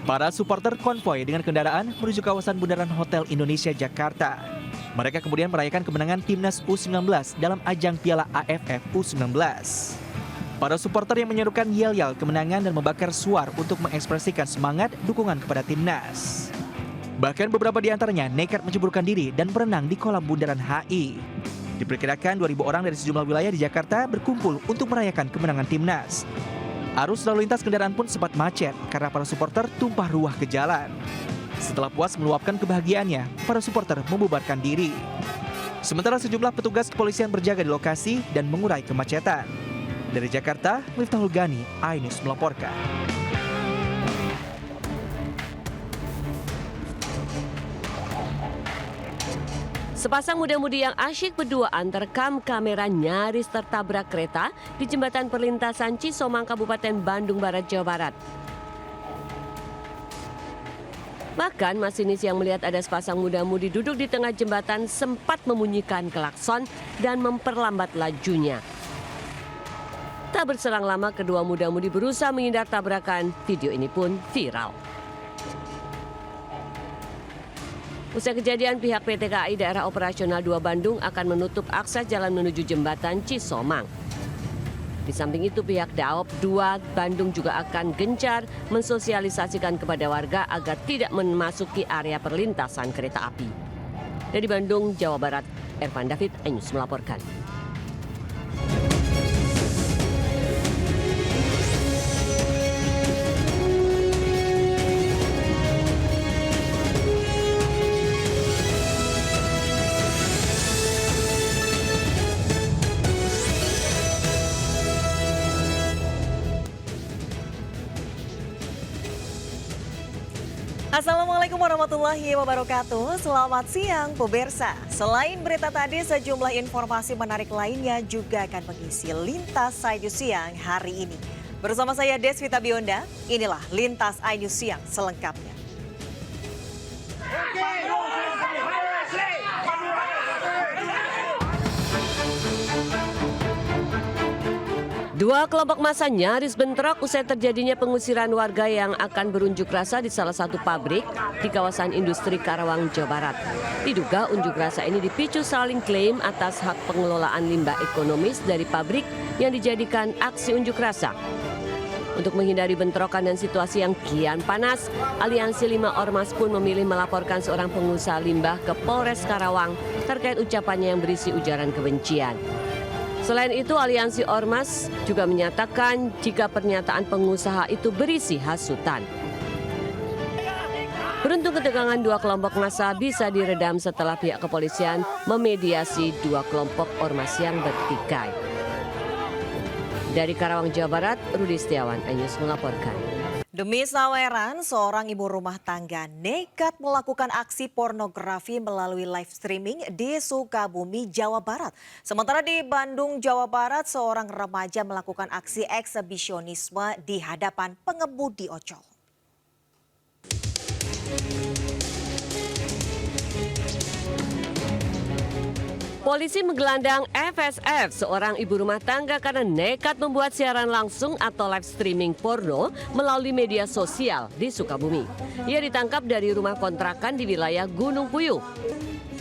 Para supporter konvoy dengan kendaraan menuju kawasan Bundaran Hotel Indonesia, Jakarta. Mereka kemudian merayakan kemenangan Timnas U19 dalam ajang Piala AFF U19. Para supporter yang menyerukan yel-yel kemenangan dan membakar suar untuk mengekspresikan semangat dukungan kepada Timnas. Bahkan beberapa di antaranya nekat menceburkan diri dan berenang di kolam Bundaran HI. Diperkirakan 2.000 orang dari sejumlah wilayah di Jakarta berkumpul untuk merayakan kemenangan Timnas. Arus lalu lintas kendaraan pun sempat macet karena para supporter tumpah ruah ke jalan. Setelah puas meluapkan kebahagiaannya, para supporter membubarkan diri. Sementara sejumlah petugas kepolisian berjaga di lokasi dan mengurai kemacetan. Dari Jakarta, Miftahul Gani, iNews melaporkan. Sepasang muda-mudi yang asyik berduaan terekam kamera nyaris tertabrak kereta di jembatan perlintasan Cisomang, Kabupaten Bandung Barat, Jawa Barat. Bahkan masinis yang melihat ada sepasang muda-mudi duduk di tengah jembatan sempat membunyikan klakson dan memperlambat lajunya. Tak berselang lama kedua muda-mudi berusaha menghindar tabrakan. Video ini pun viral. Usai kejadian, pihak PT KAI Daerah Operasional 2 Bandung akan menutup akses jalan menuju jembatan Cisomang. Di samping itu, pihak Daop 2 Bandung juga akan gencar mensosialisasikan kepada warga agar tidak memasuki area perlintasan kereta api. Dari Bandung, Jawa Barat, Ervan David, iNews melaporkan. Assalamualaikum warahmatullahi wabarakatuh. Selamat siang pemirsa. Selain berita tadi, sejumlah informasi menarik lainnya juga akan mengisi Lintas iNews Siang hari ini. Bersama saya Deswita Bionda, inilah Lintas iNews Siang selengkapnya. Dua kelompok massa nyaris bentrok usai terjadinya pengusiran warga yang akan berunjuk rasa di salah satu pabrik di kawasan industri Karawang, Jawa Barat. Diduga unjuk rasa ini dipicu saling klaim atas hak pengelolaan limbah ekonomis dari pabrik yang dijadikan aksi unjuk rasa. Untuk menghindari bentrokan dan situasi yang kian panas, Aliansi 5 Ormas pun memilih melaporkan seorang pengusaha limbah ke Polres Karawang terkait ucapannya yang berisi ujaran kebencian. Selain itu, Aliansi Ormas juga menyatakan jika pernyataan pengusaha itu berisi hasutan. Beruntung ketegangan dua kelompok massa bisa diredam setelah pihak kepolisian memediasi dua kelompok ormas yang bertikai. Dari Karawang, Jawa Barat, Rudi Setiawan, iNews melaporkan. Demi saweran, seorang ibu rumah tangga nekat melakukan aksi pornografi melalui live streaming di Sukabumi, Jawa Barat. Sementara di Bandung, Jawa Barat, seorang remaja melakukan aksi eksibisionisme di hadapan pengemudi ojol. Polisi menggelandang FSF, seorang ibu rumah tangga karena nekat membuat siaran langsung atau live streaming porno melalui media sosial di Sukabumi. Ia ditangkap dari rumah kontrakan di wilayah Gunung Puyuh.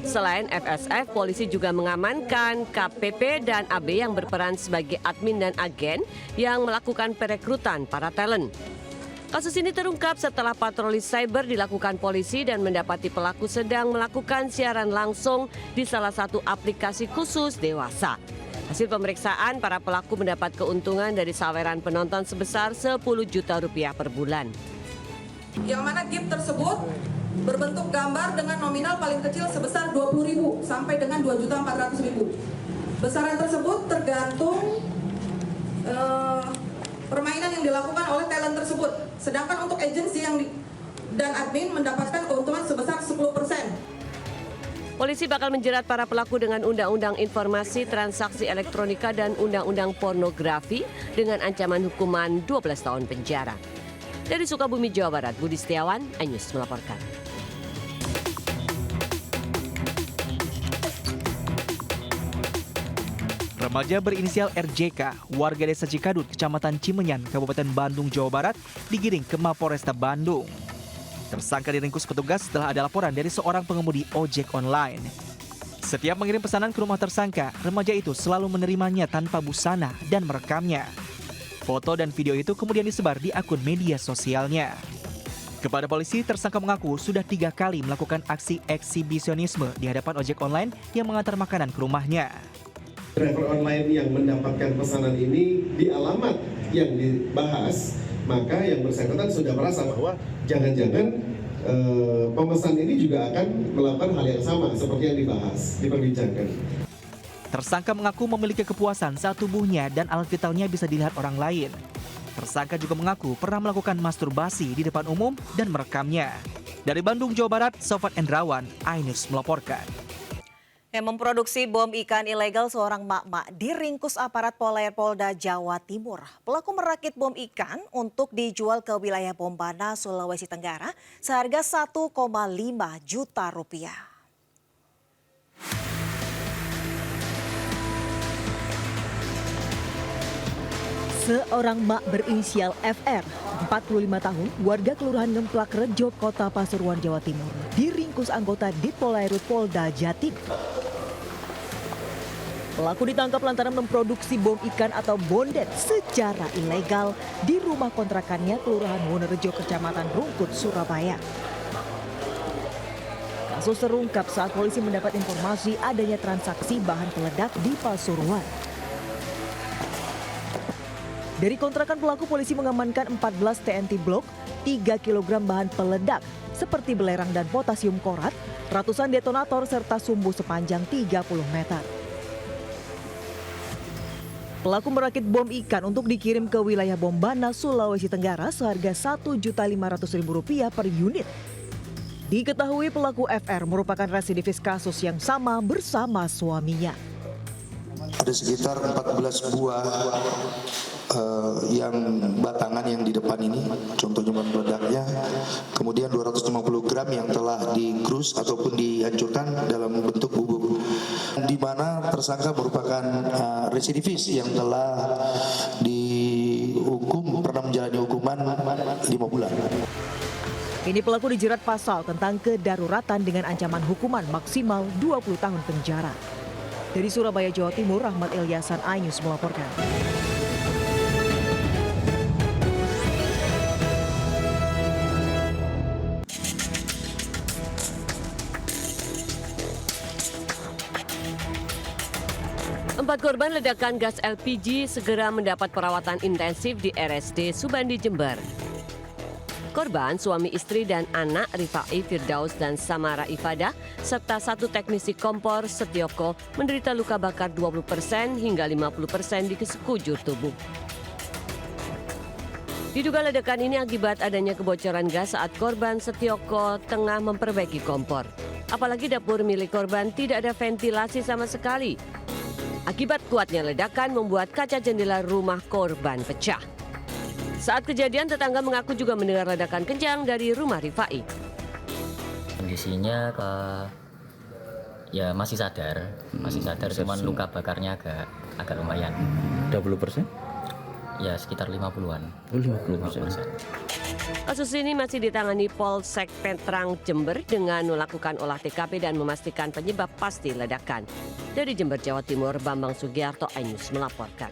Selain FSF, polisi juga mengamankan KPP dan AB yang berperan sebagai admin dan agen yang melakukan perekrutan para talent. Kasus ini terungkap setelah patroli cyber dilakukan polisi dan mendapati pelaku sedang melakukan siaran langsung di salah satu aplikasi khusus dewasa. Hasil pemeriksaan, para pelaku mendapat keuntungan dari saweran penonton sebesar 10 juta rupiah per bulan. Yang mana gift tersebut berbentuk gambar dengan nominal paling kecil sebesar 20.000 sampai dengan 2.400.000. Besaran tersebut tergantung permainan yang dilakukan oleh talent tersebut. Sedangkan untuk agensi dan admin mendapatkan keuntungan sebesar 10%. Polisi bakal menjerat para pelaku dengan Undang-Undang Informasi Transaksi Elektronika dan Undang-Undang Pornografi dengan ancaman hukuman 12 tahun penjara. Dari Sukabumi, Jawa Barat, Budi Setiawan, iNews melaporkan. Remaja berinisial RJK, warga desa Cikadut, Kecamatan Cimenyan, Kabupaten Bandung, Jawa Barat, digiring ke Mapolresta Bandung. Tersangka diringkus petugas setelah ada laporan dari seorang pengemudi ojek online. Setiap mengirim pesanan ke rumah tersangka, remaja itu selalu menerimanya tanpa busana dan merekamnya. Foto dan video itu kemudian disebar di akun media sosialnya. Kepada polisi, tersangka mengaku sudah 3 kali melakukan aksi eksibisionisme di hadapan ojek online yang mengantar makanan ke rumahnya. Driver online yang mendapatkan pesanan ini di alamat yang dibahas, maka yang bersangkutan sudah merasa bahwa jangan-jangan pemesan ini juga akan melakukan hal yang sama seperti yang dibahas, diperbincangkan. Tersangka mengaku memiliki kepuasan saat tubuhnya dan alat vitalnya bisa dilihat orang lain. Tersangka juga mengaku pernah melakukan masturbasi di depan umum dan merekamnya. Dari Bandung, Jawa Barat, Sofat Endrawan, iNews melaporkan. Yang memproduksi bom ikan ilegal seorang mak-mak diringkus aparat Polda Jawa Timur. Pelaku merakit bom ikan untuk dijual ke wilayah Bombana, Sulawesi Tenggara seharga 1,5 juta rupiah. Seorang mak berinisial FR, 45 tahun, warga Kelurahan Ngemplak Rejo, Kota Pasuruan, Jawa Timur, diringkus anggota Ditpolairut Polda Jatim. Pelaku ditangkap lantaran memproduksi bom ikan atau bondet secara ilegal di rumah kontrakannya Kelurahan Wonorejo, Kecamatan Rungkut, Surabaya. Kasus terungkap saat polisi mendapat informasi adanya transaksi bahan peledak di Pasuruan. Dari kontrakan pelaku, polisi mengamankan 14 TNT Block, 3 kg bahan peledak seperti belerang dan potasium klorat, ratusan detonator serta sumbu sepanjang 30 meter. Pelaku merakit bom ikan untuk dikirim ke wilayah Bombana, Sulawesi Tenggara seharga Rp1.500.000 per unit. Diketahui pelaku FR merupakan residivis kasus yang sama bersama suaminya. Ada sekitar 14 buah yang batangan yang di depan ini, contohnya bahan peledaknya, kemudian 250 gram yang telah dikrus ataupun dihancurkan dalam bentuk bubuk, di mana tersangka merupakan residivis yang telah dihukum, pernah menjalani hukuman 5 bulan. Kini pelaku dijerat pasal tentang kedaruratan dengan ancaman hukuman maksimal 20 tahun penjara. Dari Surabaya, Jawa Timur, Rahmat Ilyasan, iNews melaporkan. Empat korban ledakan gas LPG segera mendapat perawatan intensif di RSD Subandi, Jember. Korban, suami istri dan anak Rifai Firdaus dan Samara Ifada, serta satu teknisi kompor Setioko menderita luka bakar 20% hingga 50% di sekujur tubuh. Diduga ledakan ini akibat adanya kebocoran gas saat korban Setioko tengah memperbaiki kompor. Apalagi dapur milik korban tidak ada ventilasi sama sekali. Akibat kuatnya ledakan membuat kaca jendela rumah korban pecah. Saat kejadian, tetangga mengaku juga mendengar ledakan kencang dari rumah Rifai. Kondisinya ya masih sadar, cuman luka bakarnya agak lumayan. 20%? Ya sekitar 50-an. 50%. Kasus ini masih ditangani Polsek Petrang, Jember dengan melakukan olah TKP dan memastikan penyebab pasti ledakan. Dari Jember, Jawa Timur, Bambang Sugiarto, iNews melaporkan.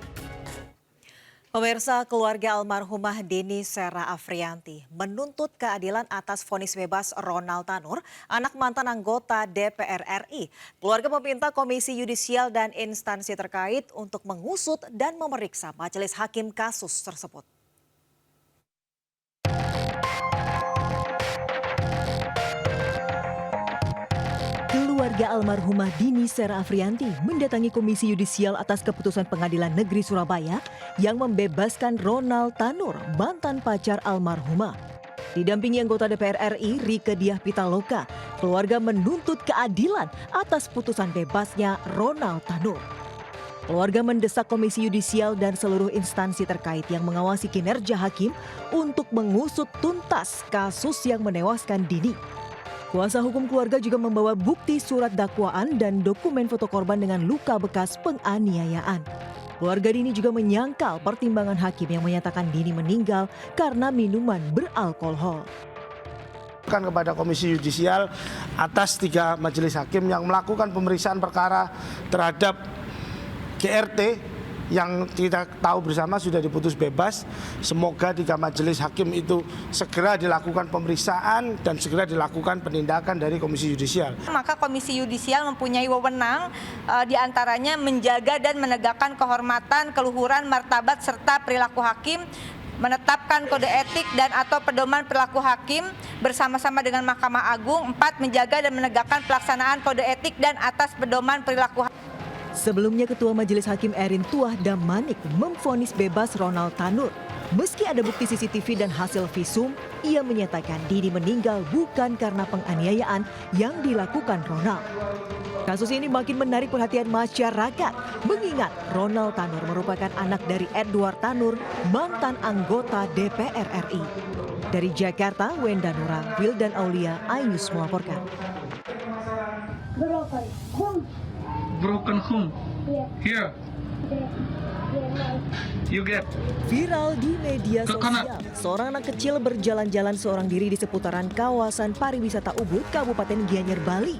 Pemirsa, keluarga almarhumah Deni Sera Afrianti menuntut keadilan atas vonis bebas Ronald Tanur, anak mantan anggota DPR RI. Keluarga meminta Komisi Yudisial dan instansi terkait untuk mengusut dan memeriksa majelis hakim kasus tersebut. Keluarga almarhumah Deni Sera Afrianti mendatangi Komisi Yudisial atas keputusan Pengadilan Negeri Surabaya yang membebaskan Ronald Tanur, mantan pacar almarhumah. Didampingi anggota DPR RI Rieke Diah Pitaloka, keluarga menuntut keadilan atas putusan bebasnya Ronald Tanur. Keluarga mendesak Komisi Yudisial dan seluruh instansi terkait yang mengawasi kinerja hakim untuk mengusut tuntas kasus yang menewaskan Deni. Kuasa hukum keluarga juga membawa bukti surat dakwaan dan dokumen foto korban dengan luka bekas penganiayaan. Keluarga Deni juga menyangkal pertimbangan hakim yang menyatakan Deni meninggal karena minuman beralkohol. kepada Komisi Yudisial atas 3 majelis hakim yang melakukan pemeriksaan perkara terhadap GRT yang kita tahu bersama sudah diputus bebas. Semoga 3 majelis hakim itu segera dilakukan pemeriksaan dan segera dilakukan penindakan dari Komisi Yudisial. Maka Komisi Yudisial mempunyai wewenang diantaranya menjaga dan menegakkan kehormatan, keluhuran, martabat serta perilaku hakim, menetapkan kode etik dan atau pedoman perilaku hakim bersama-sama dengan Mahkamah Agung. 4. Menjaga dan menegakkan pelaksanaan kode etik dan atas pedoman perilaku hakim. Sebelumnya Ketua Majelis Hakim Erin Tuah Damanik memvonis bebas Ronald Tanur. Meski ada bukti CCTV dan hasil visum, ia menyatakan Didi meninggal bukan karena penganiayaan yang dilakukan Ronald. Kasus ini makin menarik perhatian masyarakat, mengingat Ronald Tanur merupakan anak dari Edward Tanur, mantan anggota DPR RI. Dari Jakarta, Wenda Nura, Wildan Aulia, iNews melaporkan. Broken home. Here. You get. Viral di media sosial, seorang anak kecil berjalan-jalan seorang diri di seputaran kawasan pariwisata Ubud, Kabupaten Gianyar, Bali.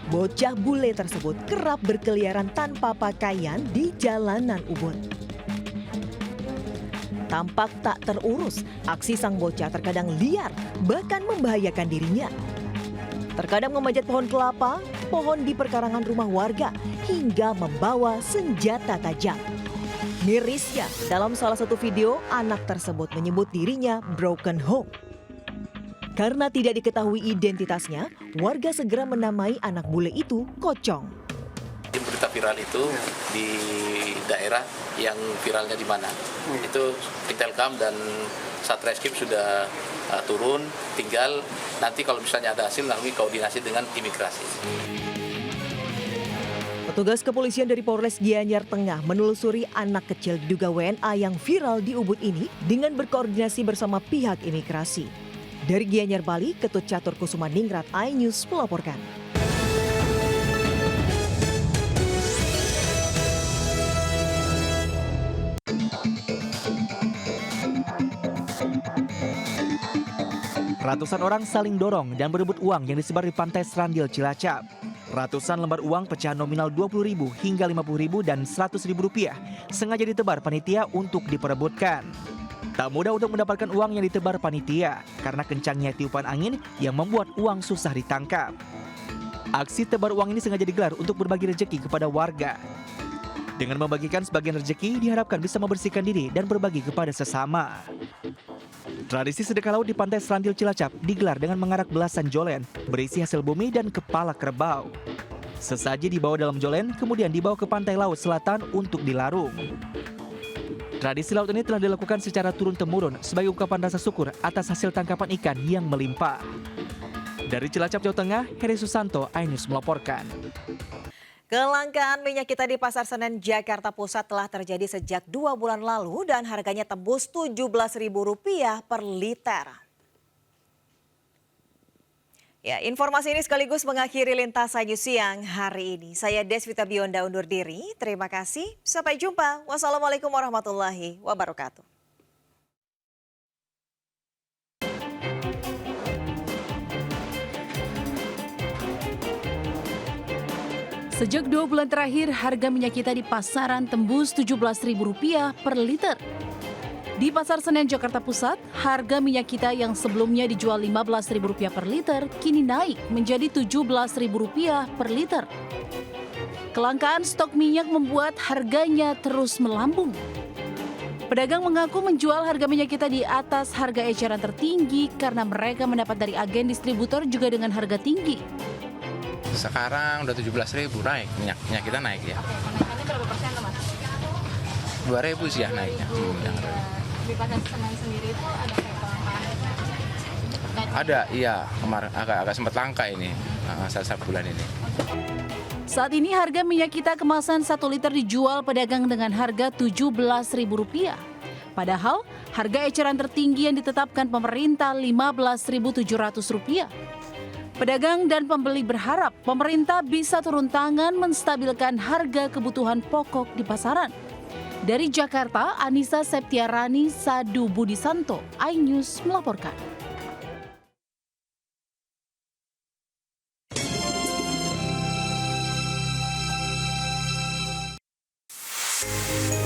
Bocah bule tersebut kerap berkeliaran tanpa pakaian di jalanan Ubud. Tampak tak terurus, aksi sang bocah terkadang liar, bahkan membahayakan dirinya. Terkadang memanjat pohon kelapa, pohon di perkarangan rumah warga, hingga membawa senjata tajam. Mirisnya, dalam salah satu video, anak tersebut menyebut dirinya broken home. Karena tidak diketahui identitasnya, warga segera menamai anak bule itu Kocong. Berita viral itu di daerah yang viralnya di mana, itu Intelkam dan Satreskrim sudah turun, tinggal nanti kalau misalnya ada hasil lalu koordinasi dengan imigrasi. Petugas kepolisian dari Polres Gianyar Tengah menelusuri anak kecil diduga WNA yang viral di Ubud ini dengan berkoordinasi bersama pihak imigrasi. Dari Gianyar, Bali, Ketut Catur Kusuma Ningrat, iNews melaporkan. Ratusan orang saling dorong dan berebut uang yang disebar di pantai Serandil, Cilacap. Ratusan lembar uang pecahan nominal Rp20.000 hingga Rp50.000 dan Rp100.000 sengaja ditebar panitia untuk diperebutkan. Tak mudah untuk mendapatkan uang yang ditebar panitia karena kencangnya tiupan angin yang membuat uang susah ditangkap. Aksi tebar uang ini sengaja digelar untuk berbagi rezeki kepada warga. Dengan membagikan sebagian rezeki diharapkan bisa membersihkan diri dan berbagi kepada sesama. Tradisi sedekah laut di pantai Serandil, Cilacap digelar dengan mengarak belasan jolen berisi hasil bumi dan kepala kerbau. Sesaji dibawa dalam jolen kemudian dibawa ke pantai laut selatan untuk dilarung. Tradisi laut ini telah dilakukan secara turun-temurun sebagai ungkapan rasa syukur atas hasil tangkapan ikan yang melimpah. Dari Cilacap, Jawa Tengah, Heri Susanto, iNews melaporkan. Kelangkaan minyak kita di Pasar Senen, Jakarta Pusat telah terjadi sejak 2 bulan lalu dan harganya tembus Rp17.000 per liter. Ya, informasi ini sekaligus mengakhiri Lintasan News siang hari ini. Saya Deswita Bionda undur diri. Terima kasih. Sampai jumpa. Wassalamualaikum warahmatullahi wabarakatuh. Sejak 2 bulan terakhir, harga minyak kita di pasaran tembus Rp17.000 per liter. Di Pasar Senen, Jakarta Pusat, harga minyak kita yang sebelumnya dijual Rp15.000 per liter, kini naik menjadi Rp17.000 per liter. Kelangkaan stok minyak membuat harganya terus melambung. Pedagang mengaku menjual harga minyak kita di atas harga eceran tertinggi karena mereka mendapat dari agen distributor juga dengan harga tinggi. Sekarang udah 17.000 naik, minyak kita naik ya. Kenaikannya berapa persen tuh, Mas? 2.000 sih ya naiknya. Di Pasar Senen sendiri itu ada kayak kelangkaan? Ada, iya. Kemarin agak sempat langka ini saat bulan ini. Saat ini harga minyak kita kemasan 1 liter dijual pedagang dengan harga Rp17.000. Padahal harga eceran tertinggi yang ditetapkan pemerintah Rp15.700. Pedagang dan pembeli berharap pemerintah bisa turun tangan menstabilkan harga kebutuhan pokok di pasaran. Dari Jakarta, Anissa Septiarani Sadu Budisanto, iNews melaporkan. Jakarta.